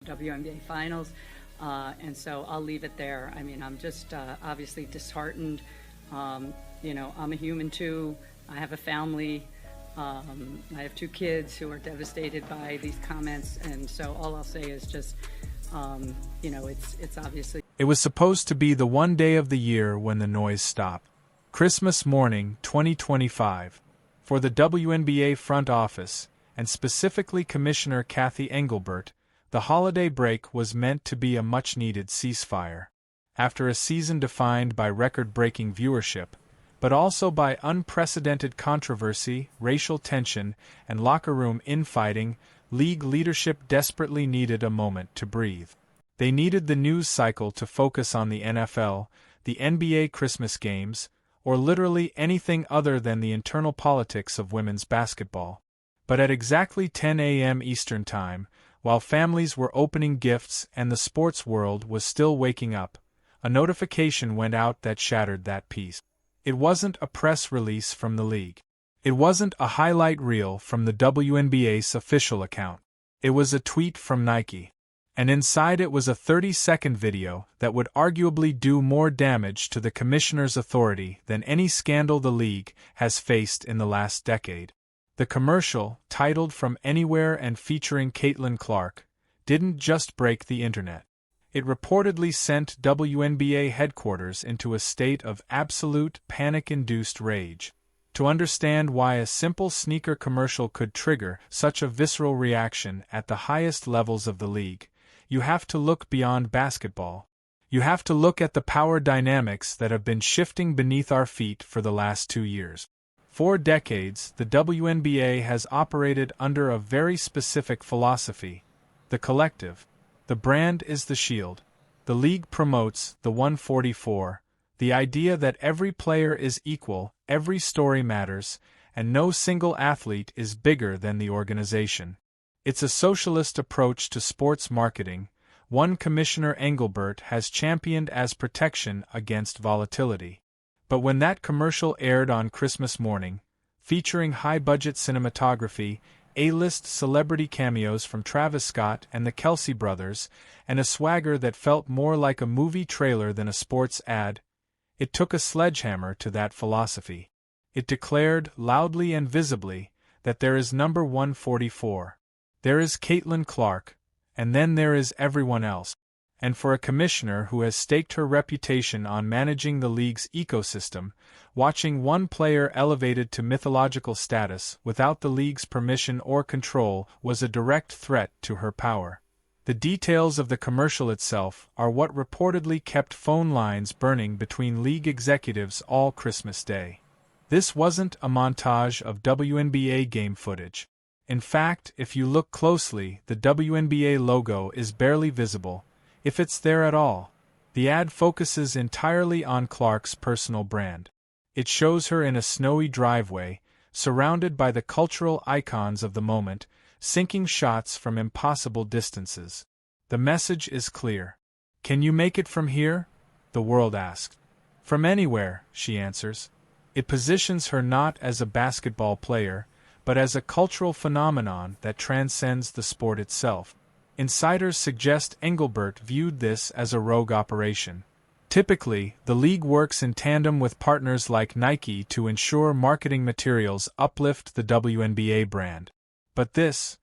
WNBA Finals. And so I'll leave it there. I mean, I'm just obviously disheartened. You know, I'm a human too. I have a family. I have 2 kids who are devastated by these comments. And so all I'll say is just, you know, it's obviously. It was supposed to be the one day of the year when the noise stopped. Christmas morning, 2025. For the WNBA front office, and specifically Commissioner Cathy Engelbert, the holiday break was meant to be a much-needed ceasefire. After a season defined by record-breaking viewership, but also by unprecedented controversy, racial tension, and locker room infighting, league leadership desperately needed a moment to breathe. They needed the news cycle to focus on the NFL, the NBA Christmas games, or literally anything other than the internal politics of women's basketball. But at exactly 10 a.m. Eastern Time, while families were opening gifts and the sports world was still waking up, a notification went out that shattered that peace. It wasn't a press release from the league. It wasn't a highlight reel from the WNBA's official account. It was a tweet from Nike. And inside it was a 30-second video that would arguably do more damage to the commissioner's authority than any scandal the league has faced in the last decade. The commercial, titled From Anywhere and featuring Caitlin Clark, didn't just break the internet. It reportedly sent WNBA headquarters into a state of absolute panic-induced rage. To understand why a simple sneaker commercial could trigger such a visceral reaction at the highest levels of the league, you have to look beyond basketball. You have to look at the power dynamics that have been shifting beneath our feet for the last 2 years. For decades, the WNBA has operated under a very specific philosophy: the collective. The brand is the shield. The league promotes the 144, the idea that every player is equal, every story matters, and no single athlete is bigger than the organization. It's a socialist approach to sports marketing, one Commissioner Engelbert has championed as protection against volatility. But when that commercial aired on Christmas morning, featuring high-budget cinematography, A-list celebrity cameos from Travis Scott and the Kelsey brothers, and a swagger that felt more like a movie trailer than a sports ad, it took a sledgehammer to that philosophy. It declared, loudly and visibly, that there is number 144. There is Caitlin Clark, and then there is everyone else. And for a commissioner who has staked her reputation on managing the league's ecosystem, watching one player elevated to mythological status without the league's permission or control was a direct threat to her power. The details of the commercial itself are what reportedly kept phone lines burning between league executives all Christmas Day. This wasn't a montage of WNBA game footage. In fact, if you look closely, the WNBA logo is barely visible, if it's there at all. The ad focuses entirely on Clark's personal brand. It shows her in a snowy driveway, surrounded by the cultural icons of the moment, sinking shots from impossible distances. The message is clear. "Can you make it from here?" the world asked. "From anywhere," she answers. It positions her not as a basketball player, but as a cultural phenomenon that transcends the sport itself. Insiders suggest Engelbert viewed this as a rogue operation. Typically, the league works in tandem with partners like Nike to ensure marketing materials uplift the WNBA brand. But this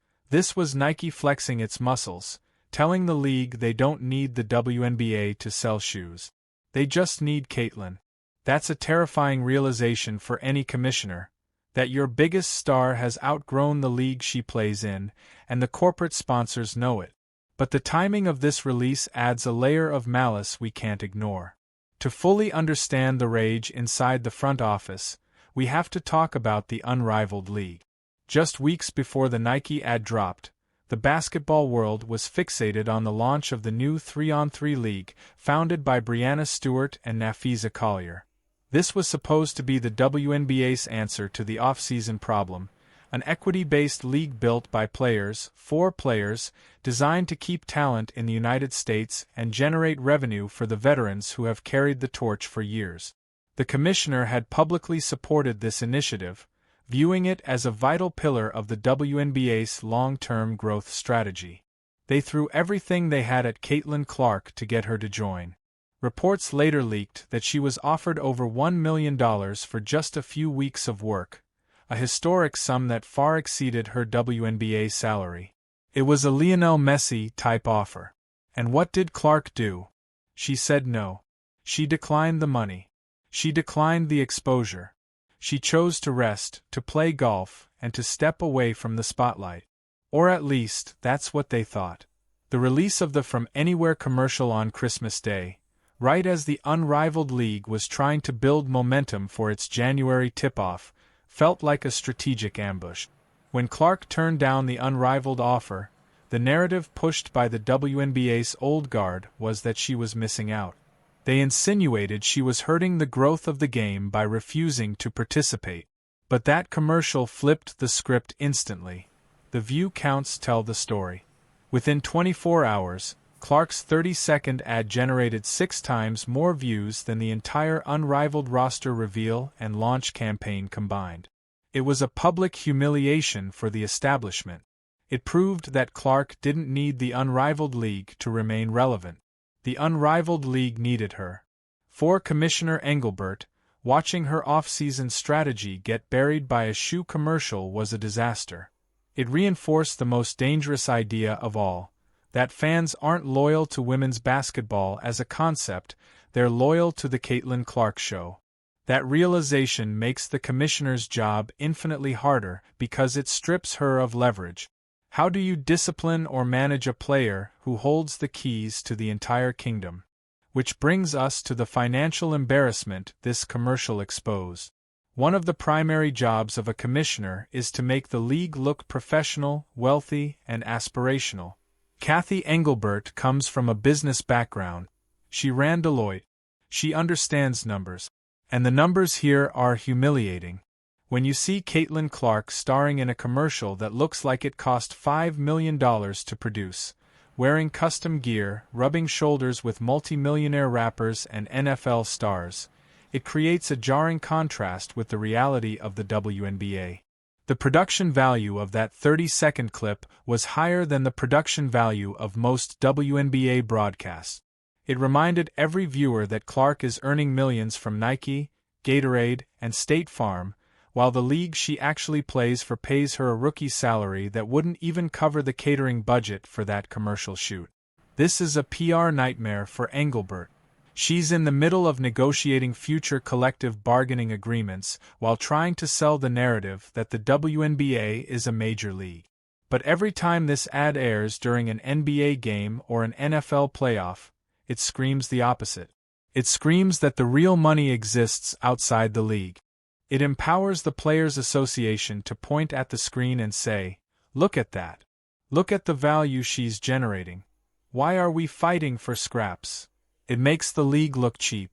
was Nike flexing its muscles, telling the league they don't need the WNBA to sell shoes. They just need Caitlin. That's a terrifying realization for any commissioner, that your biggest star has outgrown the league she plays in, and the corporate sponsors know it. But the timing of this release adds a layer of malice we can't ignore. To fully understand the rage inside the front office, we have to talk about the unrivaled league. Just weeks before the Nike ad dropped, the basketball world was fixated on the launch of the new 3-on-3 league, founded by Breanna Stewart and Nafisa Collier. This was supposed to be the WNBA's answer to the off-season problem, an equity-based league built by players, for players, designed to keep talent in the United States and generate revenue for the veterans who have carried the torch for years. The commissioner had publicly supported this initiative, viewing it as a vital pillar of the WNBA's long-term growth strategy. They threw everything they had at Caitlin Clark to get her to join. Reports later leaked that she was offered over $1 million for just a few weeks of work, a historic sum that far exceeded her WNBA salary. It was a Lionel Messi-type offer. And what did Clark do? She said no. She declined the money. She declined the exposure. She chose to rest, to play golf, and to step away from the spotlight. Or at least, that's what they thought. The release of the From Anywhere commercial on Christmas Day, right as the unrivaled league was trying to build momentum for its January tip-off, felt like a strategic ambush. When Clark turned down the unrivaled offer, the narrative pushed by the WNBA's old guard was that she was missing out. They insinuated she was hurting the growth of the game by refusing to participate. But that commercial flipped the script instantly. The view counts tell the story. Within 24 hours, Clark's 30-second ad generated 6 times more views than the entire unrivaled roster reveal and launch campaign combined. It was a public humiliation for the establishment. It proved that Clark didn't need the unrivaled league to remain relevant. The unrivaled league needed her. For Commissioner Engelbert, watching her off-season strategy get buried by a shoe commercial was a disaster. It reinforced the most dangerous idea of all, that fans aren't loyal to women's basketball as a concept, they're loyal to the Caitlin Clark show. That realization makes the commissioner's job infinitely harder because it strips her of leverage. How do you discipline or manage a player who holds the keys to the entire kingdom? Which brings us to the financial embarrassment this commercial exposed. One of the primary jobs of a commissioner is to make the league look professional, wealthy, and aspirational. Cathy Engelbert comes from a business background. She ran Deloitte. She understands numbers. And the numbers here are humiliating. When you see Caitlin Clark starring in a commercial that looks like it cost $5 million to produce, wearing custom gear, rubbing shoulders with multi-millionaire rappers and NFL stars, it creates a jarring contrast with the reality of the WNBA. The production value of that 30-second clip was higher than the production value of most WNBA broadcasts. It reminded every viewer that Clark is earning millions from Nike, Gatorade, and State Farm, while the league she actually plays for pays her a rookie salary that wouldn't even cover the catering budget for that commercial shoot. This is a PR nightmare for Engelbert. She's in the middle of negotiating future collective bargaining agreements while trying to sell the narrative that the WNBA is a major league. But every time this ad airs during an NBA game or an NFL playoff, it screams the opposite. It screams that the real money exists outside the league. It empowers the Players Association to point at the screen and say, "Look at that. Look at the value she's generating. Why are we fighting for scraps?" It makes the league look cheap.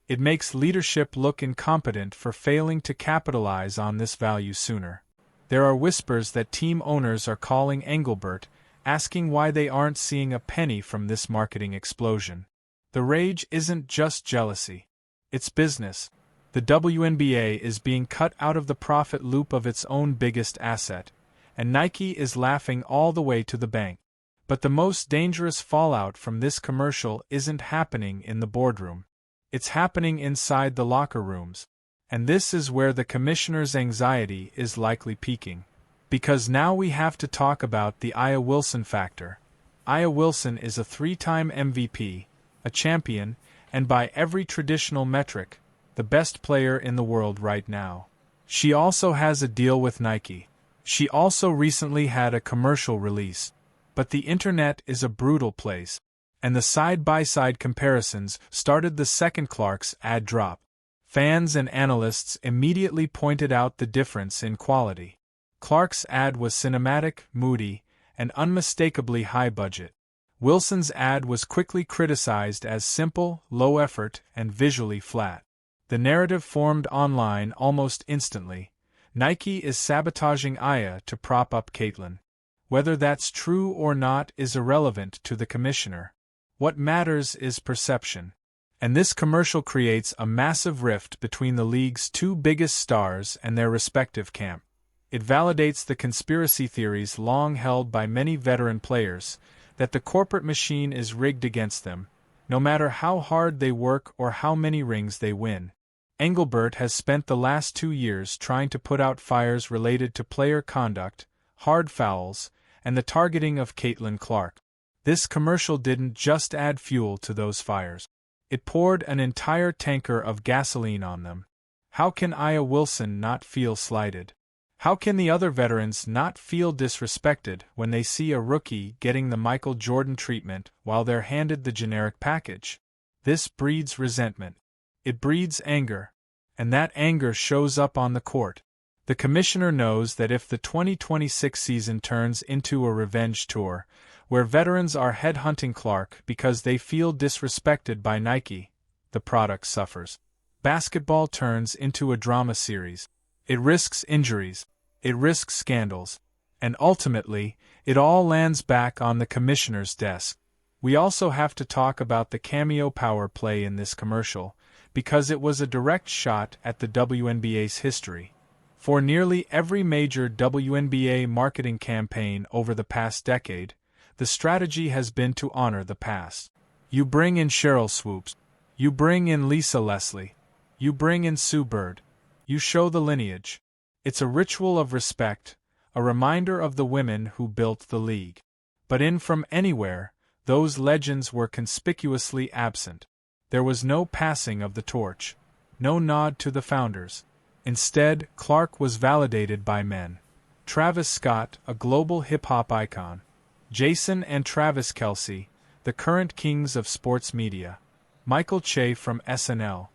It makes leadership look incompetent for failing to capitalize on this value sooner. There are whispers that team owners are calling Engelbert, asking why they aren't seeing a penny from this marketing explosion. The rage isn't just jealousy. It's business. The WNBA is being cut out of the profit loop of its own biggest asset, and Nike is laughing all the way to the bank. But the most dangerous fallout from this commercial isn't happening in the boardroom. It's happening inside the locker rooms. And this is where the commissioner's anxiety is likely peaking. Because now we have to talk about the Aya Wilson factor. Aya Wilson is a 3-time MVP, a champion, and by every traditional metric, the best player in the world right now. She also has a deal with Nike. She also recently had a commercial release. But the internet is a brutal place, and the side-by-side comparisons started the second Clark's ad drop. Fans and analysts immediately pointed out the difference in quality. Clark's ad was cinematic, moody, and unmistakably high-budget. Wilson's ad was quickly criticized as simple, low-effort, and visually flat. The narrative formed online almost instantly. Nike is sabotaging Aya to prop up Caitlin. Whether that's true or not is irrelevant to the commissioner. What matters is perception. And this commercial creates a massive rift between the league's 2 biggest stars and their respective camp. It validates the conspiracy theories long held by many veteran players, that the corporate machine is rigged against them, no matter how hard they work or how many rings they win. Engelbert has spent the last 2 years trying to put out fires related to player conduct, hard fouls, and the targeting of Caitlin Clark. This commercial didn't just add fuel to those fires. It poured an entire tanker of gasoline on them. How can Aya Wilson not feel slighted? How can the other veterans not feel disrespected when they see a rookie getting the Michael Jordan treatment while they're handed the generic package? This breeds resentment. It breeds anger. And that anger shows up on the court. The commissioner knows that if the 2026 season turns into a revenge tour, where veterans are headhunting Clark because they feel disrespected by Nike, the product suffers. Basketball turns into a drama series. It risks injuries. It risks scandals. And ultimately, it all lands back on the commissioner's desk. We also have to talk about the cameo power play in this commercial, because it was a direct shot at the WNBA's history. For nearly every major WNBA marketing campaign over the past decade, the strategy has been to honor the past. You bring in Cheryl Swoops. You bring in Lisa Leslie. You bring in Sue Bird. You show the lineage. It's a ritual of respect, a reminder of the women who built the league. But in From Anywhere, those legends were conspicuously absent. There was no passing of the torch, no nod to the founders. Instead, Clark was validated by men. Travis Scott, a global hip-hop icon. Jason and Travis Kelce, the current kings of sports media. Michael Che from SNL.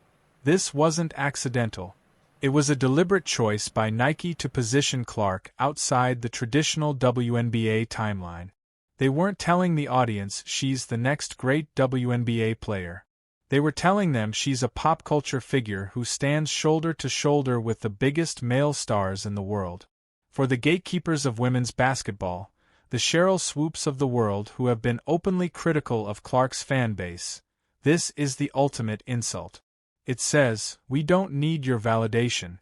This wasn't accidental. It was a deliberate choice by Nike to position Clark outside the traditional WNBA timeline. They weren't telling the audience she's the next great WNBA player. They were telling them she's a pop culture figure who stands shoulder to shoulder with the biggest male stars in the world. For the gatekeepers of women's basketball, the Cheryl Swoops of the world who have been openly critical of Clark's fan base, this is the ultimate insult. It says, we don't need your validation.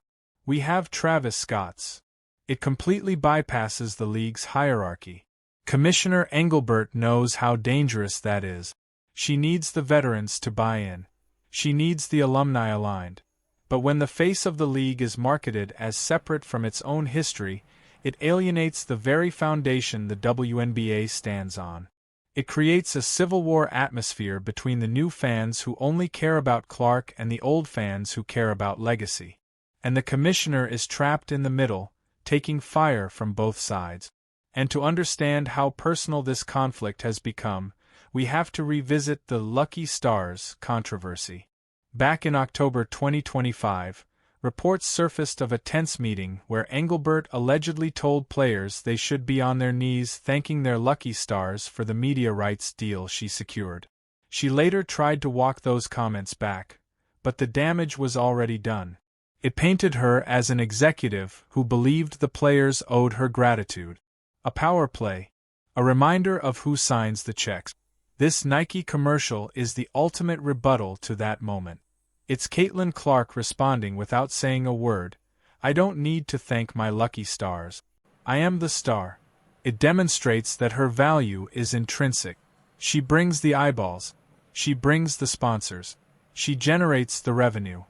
We have Travis Scott's. It completely bypasses the league's hierarchy. Commissioner Engelbert knows how dangerous that is. She needs the veterans to buy in. She needs the alumni aligned. But when the face of the league is marketed as separate from its own history, it alienates the very foundation the WNBA stands on. It creates a civil war atmosphere between the new fans who only care about Clark and the old fans who care about legacy. And the commissioner is trapped in the middle, taking fire from both sides. And to understand how personal this conflict has become, we have to revisit the Lucky Stars controversy. Back in October 2025, reports surfaced of a tense meeting where Engelbert allegedly told players they should be on their knees thanking their lucky stars for the media rights deal she secured. She later tried to walk those comments back, but the damage was already done. It painted her as an executive who believed the players owed her gratitude. A power play. A reminder of who signs the checks. This Nike commercial is the ultimate rebuttal to that moment. It's Caitlin Clark responding without saying a word, I don't need to thank my lucky stars. I am the star. It demonstrates that her value is intrinsic. She brings the eyeballs. She brings the sponsors. She generates the revenue.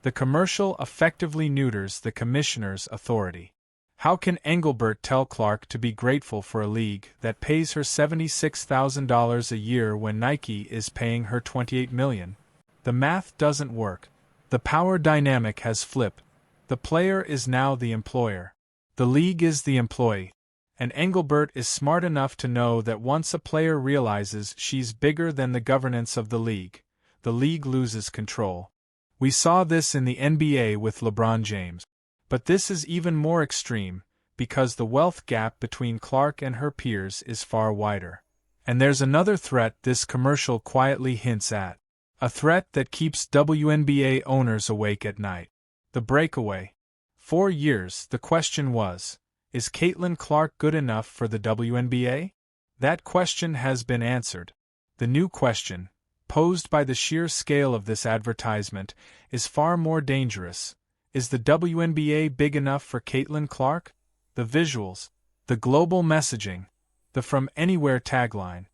The commercial effectively neuters the commissioner's authority. How can Engelbert tell Clark to be grateful for a league that pays her $76,000 a year when Nike is paying her $28 million? The math doesn't work. The power dynamic has flipped. The player is now the employer. The league is the employee. And Engelbert is smart enough to know that once a player realizes she's bigger than the governance of the league loses control. We saw this in the NBA with LeBron James. But this is even more extreme, because the wealth gap between Clark and her peers is far wider. And there's another threat this commercial quietly hints at. A threat that keeps WNBA owners awake at night. The breakaway. For years, the question was, is Caitlin Clark good enough for the WNBA? That question has been answered. The new question, posed by the sheer scale of this advertisement, is far more dangerous. Is the WNBA big enough for Caitlin Clark? The visuals, the global messaging, the From Anywhere tagline.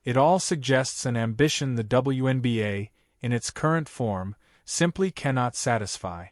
It all suggests an ambition the WNBA, in its current form, simply cannot satisfy.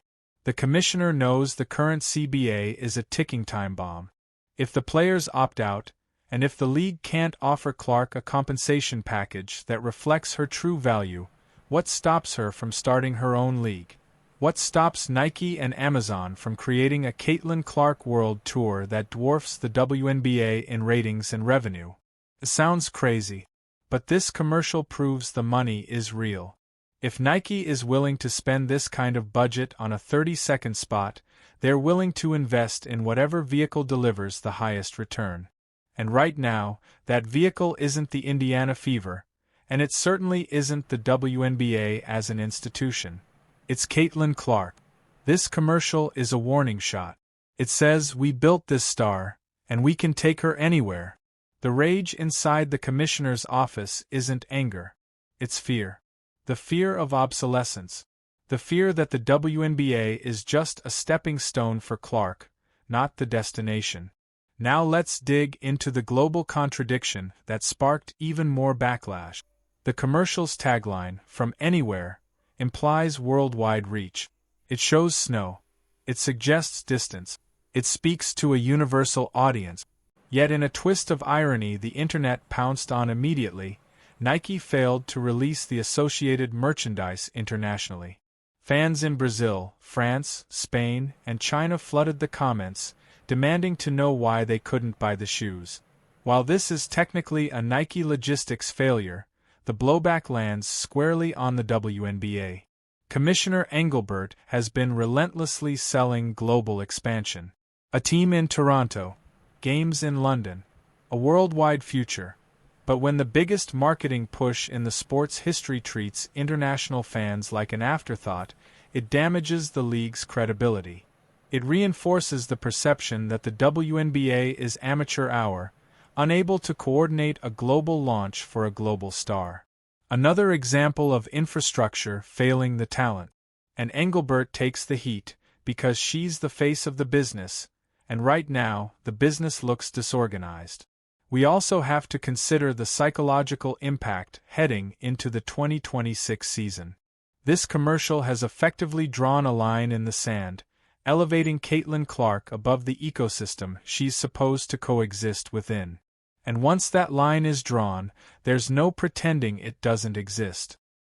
The commissioner knows the current CBA is a ticking time bomb. If the players opt out, and if the league can't offer Clark a compensation package that reflects her true value, what stops her from starting her own league? What stops Nike and Amazon from creating a Caitlin Clark World Tour that dwarfs the WNBA in ratings and revenue? It sounds crazy, but this commercial proves the money is real. If Nike is willing to spend this kind of budget on a 30-second spot, they're willing to invest in whatever vehicle delivers the highest return. And right now, that vehicle isn't the Indiana Fever, and it certainly isn't the WNBA as an institution. It's Caitlin Clark. This commercial is a warning shot. It says, we built this star, and we can take her anywhere. The rage inside the commissioner's office isn't anger. It's fear. The fear of obsolescence. The fear that the WNBA is just a stepping stone for Clark, not the destination. Now let's dig into the global contradiction that sparked even more backlash. The commercial's tagline, "From Anywhere," implies worldwide reach. It shows snow. It suggests distance. It speaks to a universal audience. Yet in a twist of irony the internet pounced on immediately, Nike failed to release the associated merchandise internationally. Fans in Brazil, France, Spain, and China flooded the comments, demanding to know why they couldn't buy the shoes. While this is technically a Nike logistics failure, the blowback lands squarely on the WNBA. Commissioner Engelbert has been relentlessly selling global expansion. A team in Toronto, games in London, a worldwide future. But when the biggest marketing push in the sport's history treats international fans like an afterthought, it damages the league's credibility. It reinforces the perception that the WNBA is amateur hour, unable to coordinate a global launch for a global star. Another example of infrastructure failing the talent. And Engelbert takes the heat, because she's the face of the business, and right now, the business looks disorganized. We also have to consider the psychological impact heading into the 2026 season. This commercial has effectively drawn a line in the sand, elevating Caitlin Clark above the ecosystem she's supposed to coexist within. And once that line is drawn, there's no pretending it doesn't exist.